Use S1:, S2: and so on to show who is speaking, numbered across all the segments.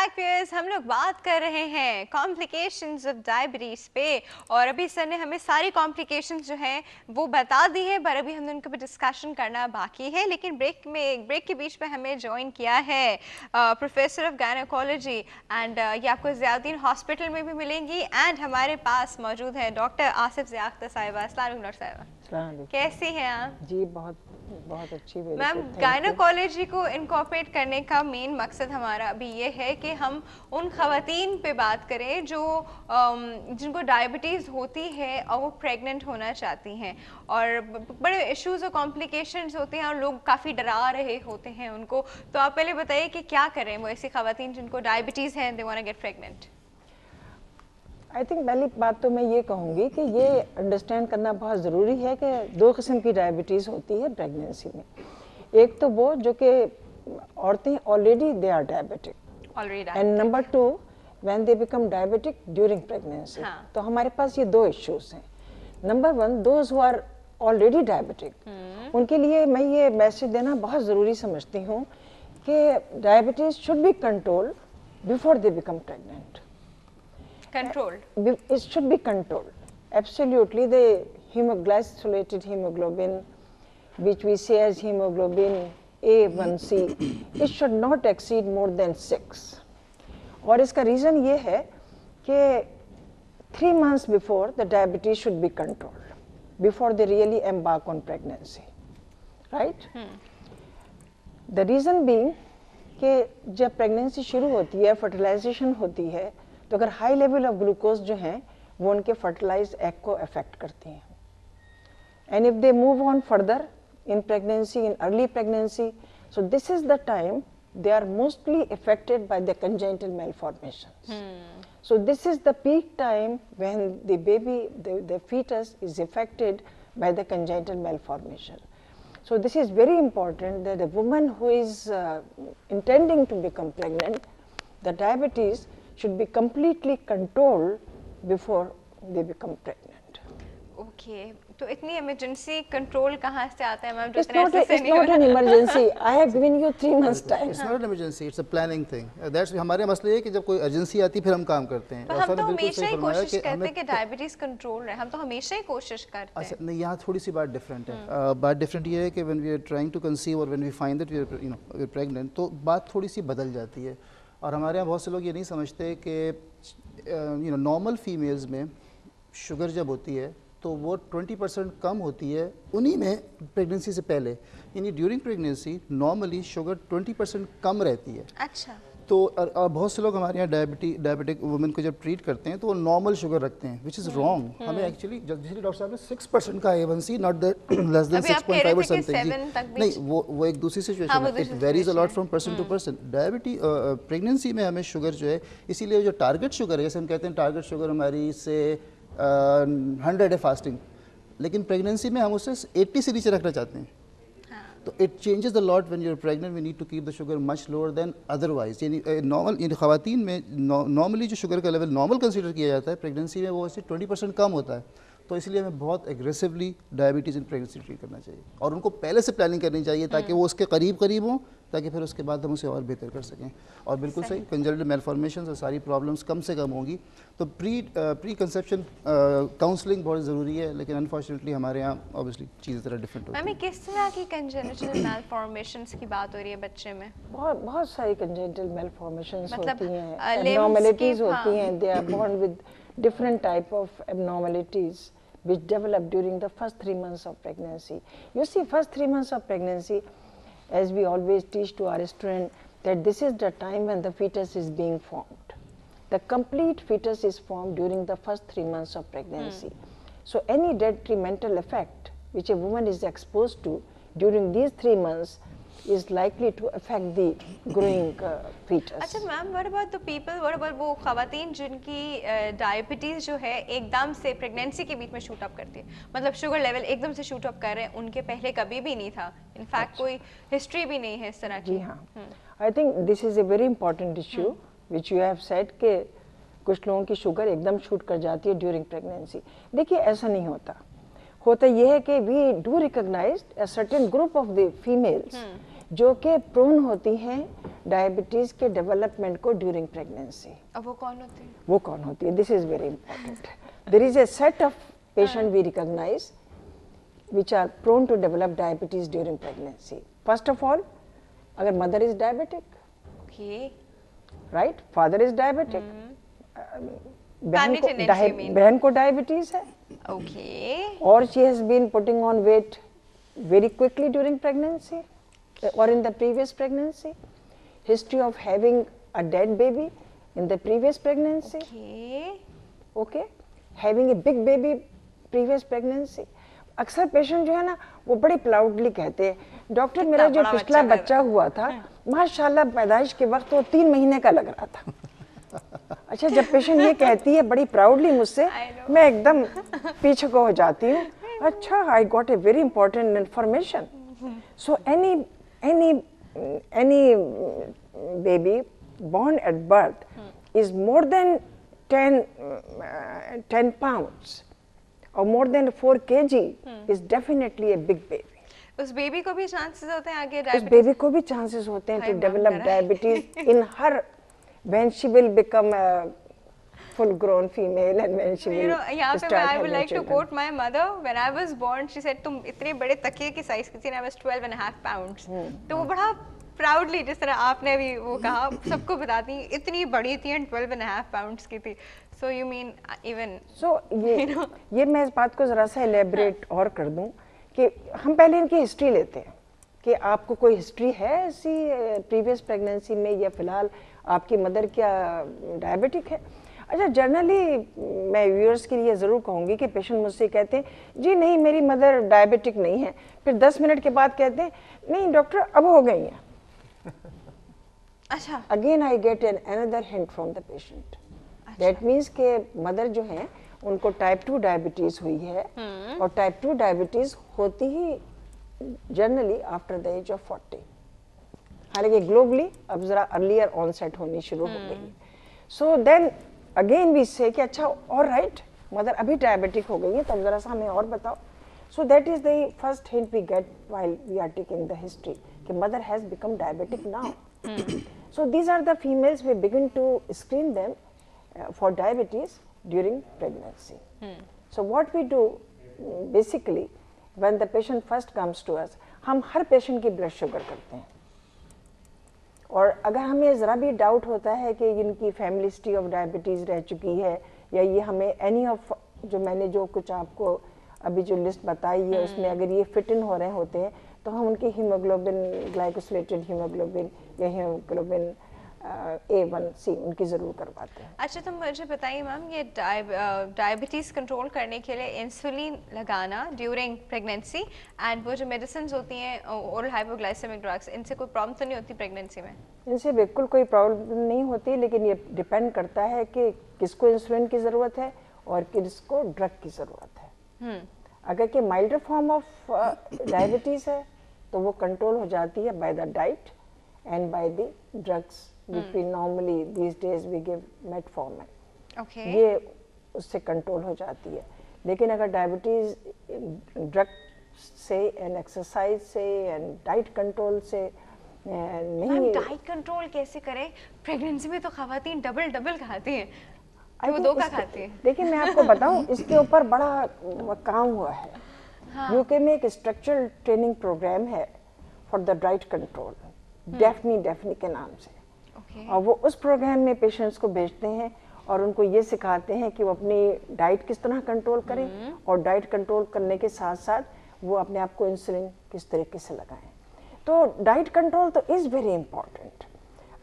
S1: Back viewers, हम लोग बात कर रहे हैं कॉम्प्लिकेशंस ऑफ डायबिटीज़ पे और अभी सर ने हमें सारी कॉम्प्लिकेशंस जो हैं वो बता दी है, पर अभी हमने उनके ऊपर डिस्कशन करना बाकी है। लेकिन ब्रेक के बीच में हमें ज्वाइन किया है प्रोफेसर ऑफ गायनेकोलॉजी एंड ये आपको ज़ियाउद्दीन हॉस्पिटल में भी मिलेंगी एंड हमारे पास मौजूद है डॉक्टर आसिफ ज़िया अख्तर साहिबा। अस्सलाम वालेकुम डॉक्टर साहिबा, कैसी हैं आप?
S2: जी बहुत अच्छी।
S1: मैम, गायनेकोलॉजी को इनकॉर्पोरेट करने का मेन मकसद हमारा अभी ये है कि हम उन ख़वातीन पे बात करें जो जिनको डायबिटीज़ होती है और वो प्रेग्नेंट होना चाहती हैं और बड़े इश्यूज़ और कॉम्प्लिकेशंस होते हैं और लोग काफ़ी डरा रहे होते हैं उनको। तो आप पहले बताइए कि क्या करें वो ऐसी ख़वातीन जिनको डायबिटीज़ है, they want to get pregnant.
S2: I think पहली बात तो मैं ये कहूँगी कि ये अंडरस्टैंड करना बहुत ज़रूरी है कि दो किस्म की डायबिटीज़ होती है प्रेगनेंसी में। एक तो वो जो कि औरतें already they are diabetic and number two when they become diabetic during pregnancy. तो हमारे पास ये दो इश्यूज हैं। Number one, those who are already diabetic, उनके लिए मैं ये मैसेज देना बहुत ज़रूरी समझती हूँ कि diabetes should be controlled before they become pregnant.
S1: Controlled.
S2: It should be controlled. Absolutely, the glycolated hemoglobin, which we say as hemoglobin A1C, it should not exceed more than 6. और इसका reason ये है कि 3 months before the diabetes should be controlled before they really embark on pregnancy, right? The reason being कि जब pregnancy शुरू होती है, fertilization होती है, तो अगर हाई लेवल ऑफ ग्लूकोज जो हैं वो उनके फर्टिलाइज एग को अफेक्ट करती हैं and if they move on further in pregnancy, in early pregnancy, so this is the time they are mostly affected by the congenital malformations. So this is the peak time when the baby, the fetus is affected by the congenital malformation. So this is very important that a woman who is intending to become pregnant, the diabetes should be completely controlled before they become pregnant.
S1: Okay, तो इतनी emergency control कहाँ से आता है ma'am?
S2: It's not an emergency. I have given you 3 months time.
S3: It's not an emergency. It's a planning thing. That's हमारे मसले है कि जब कोई urgency आती है फिर हम काम करते हैं।
S1: तो हम तो हमेशा ही कोशिश करते हैं कि डायबिटीज कंट्रोल रहे। हम तो हमेशा ही कोशिश करते हैं।
S3: अच्छा नहीं, यहाँ थोड़ी सी बात डिफरेंट है। बात डिफरेंट ये है कि when we are trying to conceive or when we find that we are pregnant, तो बात थोड़ी सी बदल जाती है। और हमारे यहाँ बहुत से लोग ये नहीं समझते कि नॉर्मल फीमेल्स में शुगर जब होती है तो वो 20% कम होती है उन्हीं में प्रेगनेंसी से पहले, यानी ड्यूरिंग प्रेगनेंसी नॉर्मली शुगर 20% कम रहती है।
S1: अच्छा।
S3: तो बहुत से लोग हमारे यहाँ डायबिटिक वुमेन को जब ट्रीट करते हैं तो वो नॉर्मल शुगर रखते हैं, विच इज़ रॉन्ग। हमें एक्चुअली जिसलिए डॉक्टर साहब ने 6% का A1C, not the less than 6.5 और समथिंग, नहीं वो एक दूसरी सिचुएशन है। It varies a lot from person to person. Diabetic pregnancy में हमें शुगर जो है, इसीलिए जो टारगेट शुगर है, जैसे हम कहते हैं टारगेट शुगर हमारी से 100 है फास्टिंग, लेकिन प्रेगनेंसी में हम उससे 80 से नीचे रखना चाहते हैं। तो it changes the lot when you are pregnant, we need to keep the sugar much lower than otherwise. यानी नॉर्मल ख़वातीन में नॉर्मली जो शुगर का लेवल नॉर्मल कंसीडर किया जाता है, प्रेगनेंसी में वो इससे 20% कम होता है। तो इसलिए हमें बहुत aggressively diabetes in pregnancy treat करना चाहिए और उनको पहले से प्लानिंग करनी चाहिए ताकि वो उसके करीब हों, ताकि फिर उसके बाद हम उसे और बेहतर कर सकें। और बिल्कुल सही, कंजेनिटल मैलफॉर्मेशंस और सारी प्रॉब्लम्स कम से कम होंगी। तो प्री कंसेप्शन काउंसलिंग बहुत ज़रूरी है, लेकिन अनफॉर्चुनेटली हमारे यहाँ ऑब्वियसली चीज़ें ज़रा डिफरेंट होती हैं।
S1: मैम, किस तरह की कंजेनिटल मैलफॉर्मेशंस की बात हो रही है बच्चे में?
S2: बहुत सारी कंजेनिटल मैलफॉर्मेशंस होती हैं, एबनॉर्मलिटीज़ होती हैं। They are born with different type of abnormalities which develop during the first 3 months of pregnancy. You see, first 3 months of pregnancy, as we always teach to our students, that this is the time when the fetus is being formed. The complete fetus is formed during the first 3 months of pregnancy. So any detrimental effect which a woman is exposed to during these 3 months is likely to affect the growing fetus.
S1: अच्छा ma'am, what about the people, what about वो ख़वातीन जिनकी diabetes जो है एकदम से pregnancy के बीच में शूट अप करती है, मतलब शुगर लेवल एकदम से शूट अप कर रहे हैं, उनके पहले कभी भी नहीं था, इनफैक्ट कोई हिस्ट्री भी नहीं है इस तरह की।
S2: जी हाँ, I think this is a very important issue which you have said कि कुछ लोगों की शुगर एकदम शूट कर जाती है ड्यूरिंग प्रेगनेंसी। देखिए, ऐसा नहीं होता यह है कि we do recognise a certain group of the females जो कि प्रोन होती हैं डायबिटीज़ के डेवलपमेंट को ड्यूरिंग प्रेगनेंसी।
S1: अब वो कौन होते हैं?
S2: वो कौन होती है? This is very important. There is a set of patient we recognise which are prone to develop diabetes during pregnancy. First of all, अगर mother is diabetic,
S1: Okay.
S2: right? Father is diabetic.
S1: Family tendency you mean?
S2: बहन को diabetes है,
S1: Okay.
S2: or she has been putting on weight very quickly during pregnancy or in the previous pregnancy. History of having a dead baby in the previous pregnancy.
S1: Okay.
S2: Okay, having a big baby previous pregnancy. अक्सर patient जो है ना वो बड़े proudly कहते हैं doctor मेरा जो
S1: बड़ा
S2: पिछला
S1: बच्चा
S2: बच्चा हुआ था माशाल्लाह पैदाइश के वक्त वो 3 महीने का लग रहा था। अच्छा, जब पेशेंट ये कहती है बड़ी प्राउडली मुझसे, मैं एकदम पीछे को हो जाती हूँ। अच्छा, I got a very important information. So any baby born at birth is more than 10 pounds or more than 4 kg is definitely a big baby.
S1: उस बेबी को भी चांसेस होते हैं आगे
S2: उस
S1: डायबिटीज?
S2: बेबी को भी चांसेस होते हैं to develop diabetes in her when she will become a full grown female and when she
S1: You
S2: will
S1: know, यहाँ पे
S2: start
S1: I would
S2: having
S1: like to
S2: children.
S1: quote my mother. When I was born, she said, तुम इतने बड़े तकिए की size की थी, and I was 12.5 pounds. तो वो बड़ा प्राउडली, जिस तरह आपने भी वो कहा, सबको बताती इतनी बड़ी थी and 12.5 pounds की थी. So you mean even?
S2: So ये मैं इस बात को ज़रा सा एलेबरेट और कर दूं कि हम पहले इनकी हिस्ट्री लेते हैं कि आपको कोई हिस्ट्री है ऐसी प्रीवियस प्रेगनेंसी में या फिलहाल आपकी मदर क्या डायबिटिक है। अच्छा, जनरली मैं व्यूअर्स के लिए ज़रूर कहूँगी कि पेशेंट मुझसे कहते हैं जी नहीं मेरी मदर डायबिटिक नहीं है, फिर 10 मिनट के बाद कहते हैं नहीं डॉक्टर अब हो गई हैं।
S1: अच्छा,
S2: again I get an another hint from the patient. That means के मदर जो हैं उनको टाइप 2 डायबिटीज हुई है और टाइप 2 डायबिटीज होती ही generally after the age of 40। हालांकि ग्लोबली अब जरा अर्लियर ऑनसेट होनी शुरू हो गई। सो देन अगेन वी से कि अच्छा ऑल राइट मदर अभी डायबिटिक हो गई है तो अब जरा सा हमें और बताओ। So that is the first hint we get while we are taking the history कि mother has become diabetic now. So these are the females we begin to screen them for diabetes during pregnancy. So what we do basically when the patient first comes to us, हम हर patient की blood sugar करते हैं और अगर हमें ज़रा भी doubt होता है कि इनकी फैमिली हिस्ट्री ऑफ डायबिटीज़ रह चुकी है या ये हमें एनी ऑफ जो मैंने जो कुछ आपको अभी जो लिस्ट बताई है उसमें अगर ये फिट इन हो रहे होते हैं तो हम उनकी हीमोग्लोबिन ग्लाइकोसिलेटेड हीमोग्लोबिन या हीमोग्लोबिन A1C उनकी ज़रूर करवाते हैं।
S1: अच्छा, तो मुझे बताइए मैम, ये डायबिटीज़ कंट्रोल करने के लिए इंसुलिन लगाना ड्यूरिंग प्रेगनेंसी एंड वो जो मेडिसिन होती हैं ओरल हाइपोग्लाइसेमिक ड्रग्स, इनसे कोई प्रॉब्लम तो नहीं होती प्रेगनेंसी में?
S2: इनसे बिल्कुल कोई प्रॉब्लम नहीं होती, लेकिन ये डिपेंड करता है कि किसको इंसुलिन की ज़रूरत है और किसको ड्रग की ज़रूरत है। अगर कि माइल्डर फॉर्म ऑफ डायबिटीज़ है तो वो कंट्रोल हो जाती है by the diet and by the drugs which we normally these days we give metformin.
S1: Okay.
S2: ये उससे कंट्रोल हो जाती है। लेकिन अगर डायबिटीज़ ड्रग से एंड एक्सरसाइज से एंड डाइट कंट्रोल से नहीं।
S1: डाइट कंट्रोल कैसे करें? प्रेगनेंसी में तो खवातीन डबल खाती हैं, वो 2 का खाती हैं।
S2: देखिए मैं आपको बताऊं इसके ऊपर बड़ा काम हुआ है। यूके में एक स्ट्रक्चरल ट्रेनिंग प्रोग्राम है for the diet control, Daphne के नाम से। और वो उस प्रोग्राम में पेशेंट्स को भेजते हैं और उनको ये सिखाते हैं कि वो अपनी डाइट किस तरह कंट्रोल करें और डाइट कंट्रोल करने के साथ साथ वो अपने आप को इंसुलिन किस तरीके से लगाएं। तो डाइट कंट्रोल तो इज़ वेरी इंपॉर्टेंट।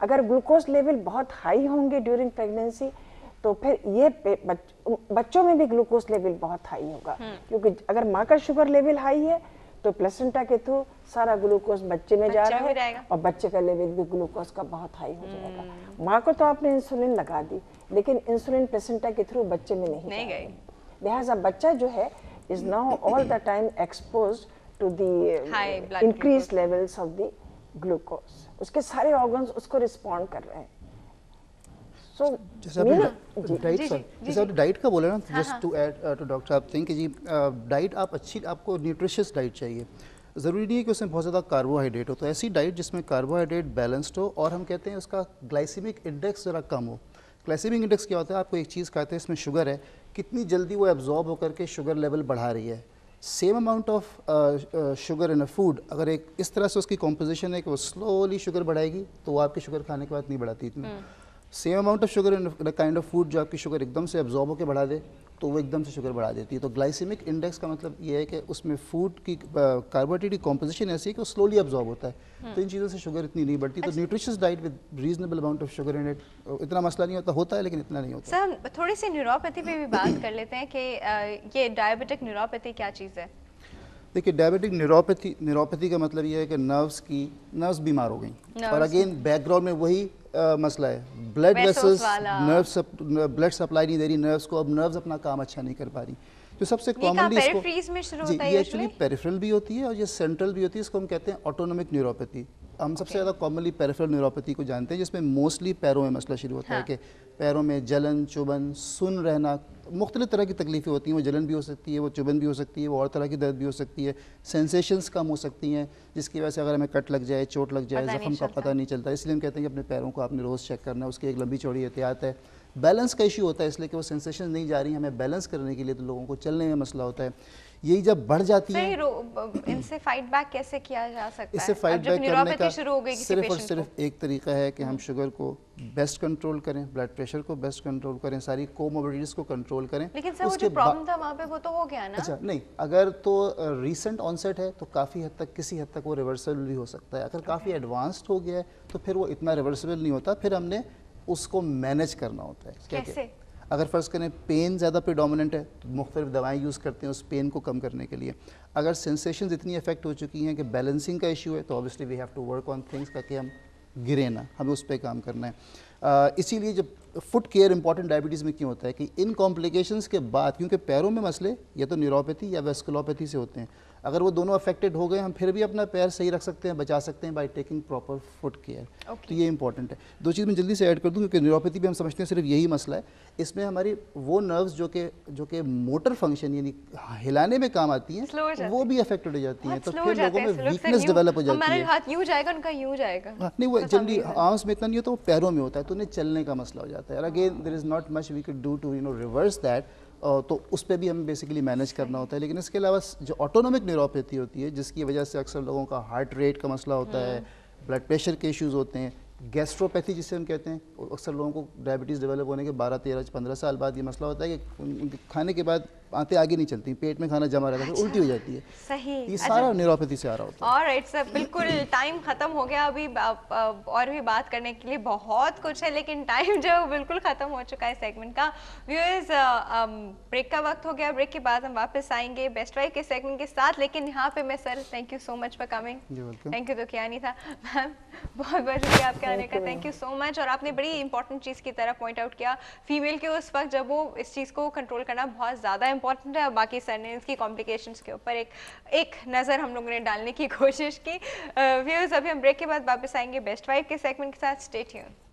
S2: अगर ग्लूकोज लेवल बहुत हाई होंगे ड्यूरिंग प्रेगनेंसी तो फिर ये बच्चों में भी ग्लूकोज लेवल बहुत हाई होगा, क्योंकि अगर माँ का शुगर लेवल हाई है तो प्लेसेंटा के थ्रू सारा ग्लूकोज बच्चे में जा रहा है और बच्चे का लेवल भी ग्लूकोज का बहुत हाई हो जाएगा। माँ को तो आपने इंसुलिन लगा दी लेकिन इंसुलिन प्लेसेंटा के थ्रू बच्चे में नहीं गई, लिहाजा बच्चा जो है is now all the time exposed to the increase levels of the glucose. उसके सारे ऑर्गन्स उसको रिस्पॉन्ड कर रहे हैं।
S3: जैसे आपने डाइट का बोला ना, just to add to doctor आप थिंक जी डाइट आप अच्छी, आपको न्यूट्रिशियस डाइट चाहिए। ضروری نہیں ہے کہ اس میں بہت زیادہ کاربوہائیڈریٹ ہو, تو ایسی ڈائٹ جس میں کاربوہائیڈریٹ بیلنسڈ ہو اور ہم کہتے ہیں اس کا گلائسیمک انڈیکس ذرا کم ہو. گلائسیمک انڈیکس کیا ہوتا ہے, آپ کو ایک چیز کھاتے ہیں اس میں شوگر ہے, کتنی جلدی وہ ایبزارب ہو کر کے شوگر لیول بڑھا رہی ہے. Same amount of sugar in a food اگر ایک اس طرح سے اس کی کمپوزیشن ہے کہ وہ سلولی شوگر بڑھائے گی تو وہ آپ کی شوگر کھانے کے بعد نہیں بڑھاتی اتنی. Same amount of sugar in kind of food جو آپ کی شوگر ایک دم سے ایبزارب ہو کے بڑھا دے تو وہ ایک دم سے شوگر بڑھا دیتی ہے. تو گلائسیمک انڈیکس کا مطلب یہ ہے کہ اس میں فوڈ کی کاربوہائیڈریٹ کی کمپوزیشن ایسی ہے کہ وہ سلولی ایبزارب ہوتا ہے, تو ان چیزوں سے شوگر اتنی نہیں بڑھتی. تو nutritious diet with reasonable amount of sugar in it اتنا مسئلہ نہیں ہوتا ہے لیکن اتنا نہیں ہوتا.
S1: سر ہم تھوڑی سی نیوروپیتھی پہ بھی بات کر لیتے ہیں کہ یہ ڈائبٹک نیوروپیتھی کیا چیز ہے.
S3: دیکھیے ڈائبٹک نیوروپیتھی کا مطلب یہ ہے کہ نروز بیمار ہو گئیں, اور اگین بیک گراؤنڈ میں وہی مسئلہ ہے, بلڈ ویسلز بلڈ سپلائی نہیں دے رہی نروز کو, اب نروز اپنا کام اچھا نہیں کر پا رہی. جو سب سے کامنلی اس کو جی یہ ایکچولی پیریفرل بھی ہوتی ہے اور یہ سینٹرل بھی ہوتی ہے, اس کو ہم کہتے ہیں آٹونومک نیوروپیتھی. ہم سب سے زیادہ کامنلی پیریفرل نیوروپیتھی کو جانتے ہیں جس میں موسٹلی پیروں میں مسئلہ شروع ہوتا ہے کہ پیروں میں جلن, چبھن, سن رہنا, مختلف طرح کی تکلیفیں ہوتی ہیں. وہ جلن بھی ہو سکتی ہے, وہ چبھن بھی ہو سکتی ہے, وہ اور طرح کی درد بھی ہو سکتی ہے, سینسیشنز کم ہو سکتی ہیں جس کی وجہ سے اگر ہمیں کٹ لگ جائے, چوٹ لگ جائے, زخم کا پتہ نہیں چلتا. اس لیے ہم کہتے ہیں کہ اپنے پیروں کو آپ نے روز چیک کرنا ہے, اس کی ایک لمبی چوڑی احتیاط ہے. بیلنس کا ایشو ہوتا ہے اس لیے کہ وہ سینسیشن نہیں جا رہی ہیں, ہمیں بیلنس کرنے کے لیے تو لوگوں کو چلنے میں مسئلہ ہوتا ہے. یہی جب بڑھ جاتی ہے
S1: ان سے فائٹ بیک کیسے کیا جا سکتا ہے؟
S3: اس سے فائٹ بیک کرنے کا صرف اور صرف ایک طریقہ ہے کہ ہم شوگر کو بیسٹ کنٹرول کریں, بلڈ پریشر کو بیسٹ کنٹرول کریں, ساری کوموربیڈیز کو کنٹرول کریں.
S1: لیکن سر وہ جو پرابلم تھا وہاں پہ وہ تو ہو گیا نا.
S3: اچھا نہیں, اگر تو ریسنٹ آنسیٹ ہے تو کافی حد تک کسی حد تک وہ ریورسبل بھی ہو سکتا ہے. اگر کافی ایڈوانسڈ ہو گیا ہے تو پھر وہ اتنا ریورسبل نہیں ہوتا, پھر ہم نے اس کو مینیج کرنا ہوتا ہے.
S1: کیسے؟
S3: اگر فرض کریں پین زیادہ پریڈومیننٹ ہے تو مختلف دوائیں یوز کرتے ہیں اس پین کو کم کرنے کے لیے. اگر سینسیشنز اتنی افیکٹ ہو چکی ہیں کہ بیلنسنگ کا ایشو ہے تو obviously we have to work on things تاکہ ہم گرے نہ, ہمیں اس پہ کام کرنا ہے. اسی لیے جب فٹ کیئر امپورٹنٹ ڈائبٹیز میں کیوں ہوتا ہے کہ ان کمپلیکیشنز کے بعد, کیونکہ پیروں میں مسئلے یا تو نیوروپیتھی یا ویسکولوپیتھی سے ہوتے ہیں, اگر وہ دونوں افیکٹڈ ہو گئے ہم پھر بھی اپنا پیر صحیح رکھ سکتے ہیں, بچا سکتے ہیں by taking proper foot care. تو یہ امپورٹنٹ ہے. دو چیز میں جلدی سے ایڈ کر دوں کیونکہ نیوروپیتھی بھی ہم سمجھتے ہیں صرف یہی مسئلہ ہے. اس میں ہماری وہ نروز جو کہ موٹر فنکشن یعنی ہلانے میں کام آتی ہیں وہ بھی افیکٹڈ ہو جاتی ہیں, تو پھر لوگوں میں ویکنس ڈیولپ ہو جاتی ہے.
S1: ہمارا ہاتھ یوں جائے گا, ان کا یوں جائے گا.
S3: نہیں وہ جنرلی آرمز میں اتنا نہیں ہوتا, وہ پیروں میں ہوتا ہے, تو انہیں چلنے کا مسئلہ ہو جاتا ہے. اور again there is not much we could do to reverse that, تو اس پہ بھی ہمیں بیسیکلی مینیج کرنا ہوتا ہے. لیکن اس کے علاوہ جو آٹونومک نیوروپیتھی ہوتی ہے جس کی وجہ سے اکثر لوگوں کا ہارٹ ریٹ کا مسئلہ ہوتا ہے, بلڈ پریشر کے ایشوز ہوتے ہیں, گیسٹروپیتھی جسے ہم کہتے ہیں, اکثر لوگوں کو ڈائبٹیز ڈیولپ ہونے کے 12, 13, 15 سال بعد یہ مسئلہ ہوتا ہے کہ ان کے کھانے کے بعد آنتیں آگے نہیں چلتی, پیٹ میں کھانا جمع رہتا ہے, پھر الٹی ہو جاتی ہے.
S1: صحیح,
S3: یہ سارا نیوروپیتھی سے آ رہا ہوتا ہے.
S1: آلرائٹ سر, بالکل ٹائم ختم ہو گیا. ابھی اور بھی بات کرنے کے لیے بہت کچھ ہے لیکن ٹائم جو بالکل ختم ہو چکا ہے سیگمنٹ کا. ویورز بریک کا وقت ہو گیا, بریک کے بعد ہم واپس آئیں گے بیسٹ وائف کے سیگمنٹ کے ساتھ. لیکن یہاں پہ میں sir thank you so much for coming. Thank you تو کیا نہیں تھا میم, بہت بہت شکریہ آپ کے آنے کا. تھینک یو سو مچ. اور آپ نے بڑی امپورٹنٹ چیز کی طرف پوائنٹ آؤٹ کیا, فیمیل کے اس وقت جب وہ اس چیز کو کنٹرول کرنا بہت زیادہ امپورٹنٹ ہے. باقی سر نے اس کی کمپلیکیشنز کے اوپر ایک نظر ہم لوگوں نے ڈالنے کی کوشش کی. ویورز ابھی ہم بریک کے بعد واپس آئیں گے بیسٹ وائف کے سیگمنٹ کے ساتھ. Stay tune.